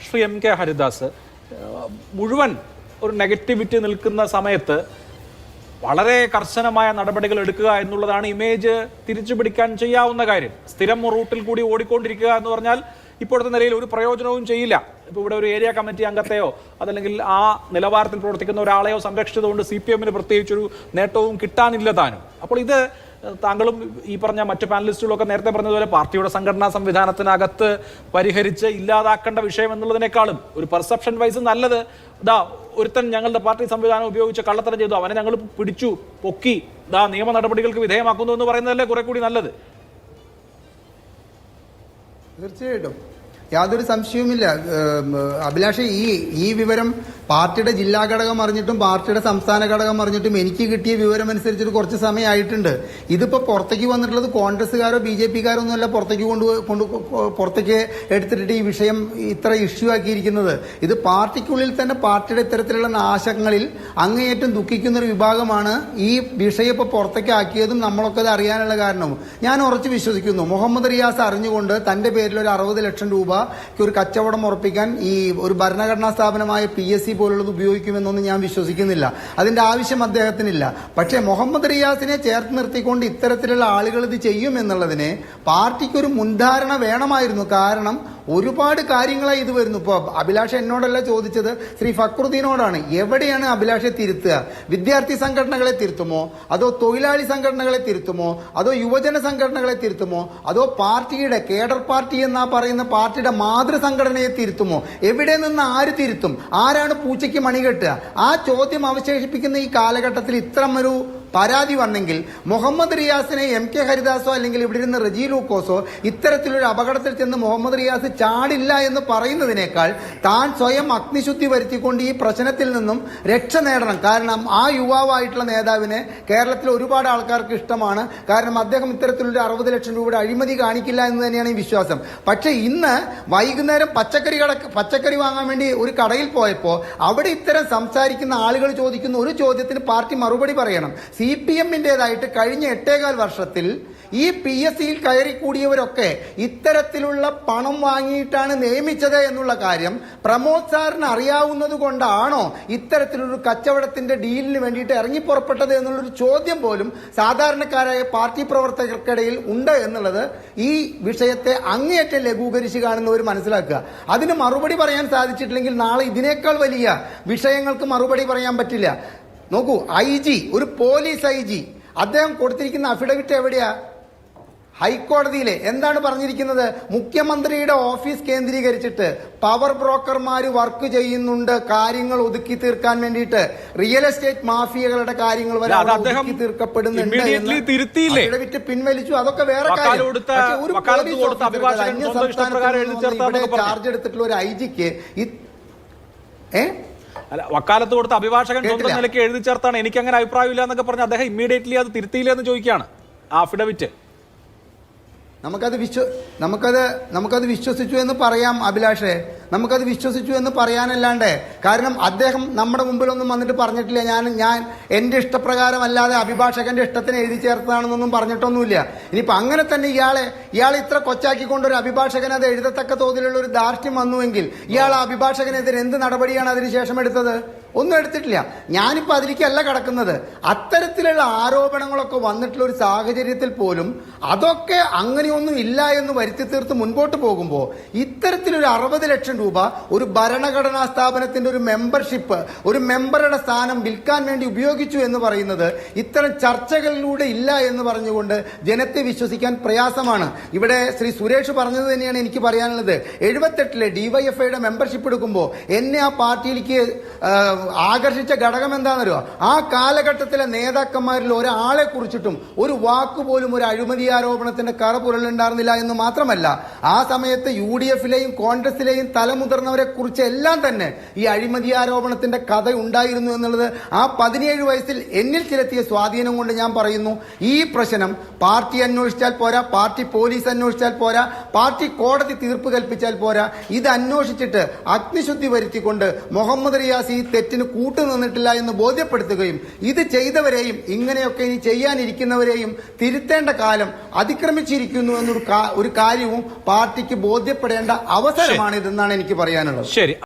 Shri M K Haridas, മുഴുവൻ ഒരു negativity നിൽക്കുന്ന സമയത്ത് വളരെ കർശനമായ നടപടികൾ എടുക്കുക എന്നുള്ളതാണ് ഇമേജ് തിരിച്ചുപിടിക്കാൻ ചെയ്യാവുന്ന കാര്യം. സ്ഥിരം റൂട്ടിൽ കൂടി ഓടിക്കൊണ്ടിരിക്കുക എന്ന് പറഞ്ഞാൽ ഇപ്പോഴത്തെ നിലയിൽ ഒരു പ്രയോജനവും ചെയ്യില്ല. ഇപ്പോൾ ഇവിടെ ഒരു ഏരിയ കമ്മിറ്റി അംഗത്തെയോ അതല്ലെങ്കിൽ ആ നിലവാരത്തിൽ പ്രവർത്തിക്കുന്ന ഒരാളെയോ സംരക്ഷിച്ചതുകൊണ്ട് CPM പ്രത്യേകിച്ചൊരു നേട്ടവും കിട്ടാനില്ല താനും. അപ്പോൾ ഇത് താങ്കളും ഈ പറഞ്ഞ മറ്റ് പാനലിസ്റ്റുകളൊക്കെ നേരത്തെ പറഞ്ഞതുപോലെ പാർട്ടിയുടെ സംഘടനാ സംവിധാനത്തിനകത്ത് പരിഹരിച്ച് ഇല്ലാതാക്കേണ്ട വിഷയം എന്നുള്ളതിനേക്കാളും ഒരു പെർസെപ്ഷൻ വൈസ് നല്ലത് ഒരുത്തൻ ഞങ്ങളുടെ പാർട്ടി സംവിധാനം ഉപയോഗിച്ച് കള്ളത്തരം ചെയ്തു, അവനെ ഞങ്ങൾ പിടിച്ചു പൊക്കി നിയമ നടപടികൾക്ക് വിധേയമാക്കുന്നു എന്ന് പറയുന്നതല്ലേ കുറെ കൂടി നല്ലത്. തീർച്ചയായിട്ടും യാതൊരു സംശയവുമില്ല അഭിലാഷ്. ഈ വിവരം പാർട്ടിയുടെ ജില്ലാ ഘടകം അറിഞ്ഞിട്ടും പാർട്ടിയുടെ സംസ്ഥാന ഘടകം അറിഞ്ഞിട്ടും എനിക്ക് കിട്ടിയ വിവരം അനുസരിച്ചിട്ട് കുറച്ച് സമയമായിട്ടുണ്ട്. ഇതിപ്പോൾ പുറത്തേക്ക് വന്നിട്ടുള്ളത് കോൺഗ്രസ്സുകാരോ BJP-കാരോ ഒന്നുമല്ല പുറത്തേക്ക് എടുത്തിട്ട് ഈ വിഷയം ഇത്ര ഇഷ്യൂ ആക്കിയിരിക്കുന്നത്. ഇത് പാർട്ടിക്കുള്ളിൽ തന്നെ പാർട്ടിയുടെ ഇത്തരത്തിലുള്ള നാശങ്ങളിൽ അങ്ങേയറ്റം ദുഃഖിക്കുന്ന ഒരു വിഭാഗമാണ് ഈ വിഷയം ഇപ്പോൾ പുറത്തേക്ക് ആക്കിയതും നമ്മളൊക്കെ അത് അറിയാനുള്ള കാരണവും. ഞാൻ ഉറച്ചു വിശ്വസിക്കുന്നു മുഹമ്മദ് റിയാസ് അറിഞ്ഞുകൊണ്ട് തന്റെ പേരിൽ ഒരു 60 ലക്ഷം രൂപ ഒരു കച്ചവടം ഉറപ്പിക്കാൻ ഈ ഒരു ഭരണഘടനാ സ്ഥാപനമായ PSC പോലുള്ളത് ഉപയോഗിക്കുമെന്നൊന്നും ഞാൻ വിശ്വസിക്കുന്നില്ല. അതിന്റെ ആവശ്യം അദ്ദേഹത്തിനില്ല. പക്ഷേ മുഹമ്മദ് റിയാസിനെ ചേർത്ത് നിർത്തിക്കൊണ്ട് ഇത്തരത്തിലുള്ള ആളുകൾ ഇത് ചെയ്യുമെന്നുള്ളതിനെ പാർട്ടിക്കൊരു മുൻധാരണ വേണമായിരുന്നു. കാരണം ഒരുപാട് കാര്യങ്ങളായി ഇത് വരുന്നു. ഇപ്പോൾ അഭിലാഷ് എന്നോടല്ല ചോദിച്ചത്, ശ്രീ ഫക്രുദ്ദീനോടാണ്. എവിടെയാണ് അഭിലാഷെ തിരുത്തുക? വിദ്യാർത്ഥി സംഘടനകളെ തിരുത്തുമോ, അതോ തൊഴിലാളി സംഘടനകളെ തിരുത്തുമോ, അതോ യുവജന സംഘടനകളെ തിരുത്തുമോ, അതോ പാർട്ടിയുടെ കേഡർ പാർട്ടി എന്നാ പറയുന്ന പാർട്ടിയുടെ മാതൃസംഘടനയെ തിരുത്തുമോ? എവിടെ നിന്ന് ആര് തിരുത്തും? ആരാണ് പൂച്ചയ്ക്ക് മണികെട്ടുക? ആ ചോദ്യം അവശേഷിപ്പിക്കുന്ന ഈ കാലഘട്ടത്തിൽ ഇത്തരമൊരു പരാതി വന്നെങ്കിൽ മുഹമ്മദ് റിയാസിനെ MK ഹരിദാസോ അല്ലെങ്കിൽ ഇവിടെ ഇരുന്ന് റജി ലൂക്കോസോ ഇത്തരത്തിലൊരു അപകടത്തിൽ ചെന്ന് മുഹമ്മദ് റിയാസ് ചാടില്ല എന്ന് പറയുന്നതിനേക്കാൾ താൻ സ്വയം അഗ്നിശുദ്ധി വരുത്തിക്കൊണ്ട് ഈ പ്രശ്നത്തിൽ നിന്നും രക്ഷ നേടണം. കാരണം ആ യുവാവായിട്ടുള്ള നേതാവിനെ കേരളത്തിൽ ഒരുപാട് ആൾക്കാർക്ക് ഇഷ്ടമാണ്. കാരണം അദ്ദേഹം ഇത്തരത്തിലൊരു 60 ലക്ഷം രൂപയുടെ അഴിമതി കാണിക്കില്ല എന്ന് തന്നെയാണ് ഈ വിശ്വാസം. പക്ഷേ ഇന്ന് വൈകുന്നേരം പച്ചക്കറി വാങ്ങാൻ വേണ്ടി ഒരു കടയിൽ പോയപ്പോൾ അവിടെ ഇത്തരം സംസാരിക്കുന്ന ആളുകൾ ചോദിക്കുന്ന ഒരു ചോദ്യത്തിന് പാർട്ടി മറുപടി പറയണം. CPM-ന്റേതായിട്ട് കഴിഞ്ഞ 8.25 വർഷത്തിൽ ഈ PSC-യിൽ കയറിക്കൂടിയവരൊക്കെ ഇത്തരത്തിലുള്ള പണം വാങ്ങിയിട്ടാണ് നിയമിച്ചത് എന്നുള്ള കാര്യം പ്രമോദ് സാറിന് അറിയാവുന്നത് കൊണ്ടാണോ ഇത്തരത്തിലൊരു കച്ചവടത്തിന്റെ ഡീലിന് വേണ്ടിയിട്ട് ഇറങ്ങിപ്പുറപ്പെട്ടത് എന്നുള്ളൊരു ചോദ്യം പോലും സാധാരണക്കാരായ പാർട്ടി പ്രവർത്തകർക്കിടയിൽ ഉണ്ട് എന്നുള്ളത് ഈ വിഷയത്തെ അങ്ങേയറ്റം ലഘൂകരിച്ച് കാണുന്നവർ മനസ്സിലാക്കുക. അതിന് മറുപടി പറയാൻ സാധിച്ചിട്ടില്ലെങ്കിൽ നാളെ ഇതിനേക്കാൾ വലിയ വിഷയങ്ങൾക്ക് മറുപടി പറയാൻ പറ്റില്ല. നോക്കൂ, IG, ഒരു പോലീസ് IG, അദ്ദേഹം കൊടുത്തിരിക്കുന്ന അഫിഡവിറ്റ് എവിടെയാ? ഹൈക്കോടതിയിലെ. എന്താണ് പറഞ്ഞിരിക്കുന്നത്? മുഖ്യമന്ത്രിയുടെ ഓഫീസ് കേന്ദ്രീകരിച്ചിട്ട് പവർ ബ്രോക്കർമാര് വർക്ക് ചെയ്യുന്നുണ്ട് കാര്യങ്ങൾ ഒതുക്കി തീർക്കാൻ വേണ്ടിയിട്ട്. റിയൽ എസ്റ്റേറ്റ് മാഫിയകളുടെ കാര്യങ്ങൾ വരെ ഒതുക്കി തീർക്കപ്പെടുന്നുണ്ട്. അഫിഡവിറ്റ് പിൻവലിച്ചു. അതൊക്കെ വേറെ കാര്യം. ഒരു ചാർജ് എടുത്തിട്ടുള്ള ഒരു IGക്ക് വക്കാലത്ത് കൊടുത്ത അഭിഭാഷകൻ സ്വന്തം നിലയ്ക്ക് എഴുതി ചേർത്താണ് എനിക്ക് അങ്ങനെ അഭിപ്രായമില്ല എന്നൊക്കെ പറഞ്ഞ് അദ്ദേഹം ഇമ്മീഡിയറ്റ്ലി അത് തിരുത്തിയില്ല എന്ന് ചോദിക്കുകയാണ് ആ അഫിഡവിറ്റ്. നമുക്കത് വിശ്വസിച്ചു എന്ന് പറയാം അഭിലാഷേ, നമുക്കത് വിശ്വസിച്ചു എന്ന് പറയാനല്ലാണ്ട്. കാരണം അദ്ദേഹം നമ്മുടെ മുമ്പിലൊന്നും വന്നിട്ട് പറഞ്ഞിട്ടില്ല ഞാൻ എന്റെ ഇഷ്ടപ്രകാരം അല്ലാതെ അഭിഭാഷകന്റെ ഇഷ്ടത്തിന് എഴുതി ചേർത്തതാണെന്നൊന്നും പറഞ്ഞിട്ടൊന്നുമില്ല. ഇനിയിപ്പോൾ അങ്ങനെ തന്നെ ഇയാൾ ഇത്ര കൊച്ചാക്കിക്കൊണ്ട് ഒരു അഭിഭാഷകൻ അത് എഴുതത്തക്ക തോതിലുള്ള ഒരു ധാർഷ്ട്യം വന്നുവെങ്കിൽ ഇയാൾ ആ അഭിഭാഷകനെതിരെ എന്ത് നടപടിയാണ് അതിനുശേഷം എടുത്തത്? ഒന്നും എടുത്തിട്ടില്ല. ഞാനിപ്പോൾ അതിലേക്കല്ല കടക്കുന്നത്. അത്തരത്തിലുള്ള ആരോപണങ്ങളൊക്കെ വന്നിട്ടുള്ള ഒരു സാഹചര്യത്തിൽ പോലും അതൊക്കെ അങ്ങനെയൊന്നും ഇല്ല എന്ന് വരുത്തി തീർത്ത് മുൻപോട്ട് പോകുമ്പോൾ ഇത്തരത്തിലൊരു 60 ലക്ഷം രൂപ ഒരു ഭരണഘടനാ സ്ഥാപനത്തിന്റെ ഒരു മെമ്പർഷിപ്പ്, ഒരു മെമ്പറുടെ സ്ഥാനം വിൽക്കാൻ വേണ്ടി ഉപയോഗിച്ചു എന്ന് പറയുന്നത് ഇത്തരം ചർച്ചകളിലൂടെ ഇല്ല എന്ന് പറഞ്ഞുകൊണ്ട് ജനത്തെ വിശ്വസിക്കാൻ പ്രയാസമാണ്. ഇവിടെ ശ്രീ സുരേഷ് പറഞ്ഞത് തന്നെയാണ് എനിക്ക് പറയാനുള്ളത്. 78-ലെ DYFIയുടെ മെമ്പർഷിപ്പ് എടുക്കുമ്പോൾ എന്നെ ആ പാർട്ടിയിലേക്ക് ആകർഷിച്ച ഘടകം എന്താണെന്നറിയോ? ആ കാലഘട്ടത്തിലെ നേതാക്കന്മാരിൽ ഒരാളെ കുറിച്ചിട്ടും ഒരു വാക്കുപോലും ഒരു അഴിമതി ആരോപണത്തിന്റെ കറ പുരളുണ്ടായിരുന്നില്ല എന്ന് മാത്രമല്ല, ആ സമയത്ത് UDF-ലെയും കോൺഗ്രസിലെയും തലമുതിർന്നവരെ കുറിച്ച് എല്ലാം തന്നെ ഈ അഴിമതി ആരോപണത്തിന്റെ കഥ ഉണ്ടായിരുന്നു എന്നുള്ളത് ആ 17 വയസ്സിൽ എന്നിൽ ചെലുത്തിയ സ്വാധീനം കൊണ്ട് ഞാൻ പറയുന്നു. ഈ പ്രശ്നം പാർട്ടി അന്വേഷിച്ചാൽ പോരാ, പാർട്ടി പോലീസ് അന്വേഷിച്ചാൽ പോരാ, പാർട്ടി കോടതി തീർപ്പ് കൽപ്പിച്ചാൽ പോരാ. ഇത് അന്വേഷിച്ചിട്ട് അഗ്നിശുദ്ധി വരുത്തിക്കൊണ്ട് മുഹമ്മദ് റിയാസ് ഈ തെറ്റിന് കൂട്ടുനിന്നിട്ടില്ല എന്ന് ബോധ്യപ്പെടുത്തുകയും ഇത് ചെയ്തവരെയും ഇങ്ങനെയൊക്കെ ഇനി ചെയ്യാനിരിക്കുന്നവരെയും തിരുത്തേണ്ട കാലം അതിക്രമിച്ചിരിക്കുന്നു എന്നൊരു ഒരു കാര്യവും പാർട്ടിക്ക് ബോധ്യപ്പെടേണ്ട അവസരമാണിതെന്നാണ് എനിക്ക് പറയാനുള്ളത്. ശരി.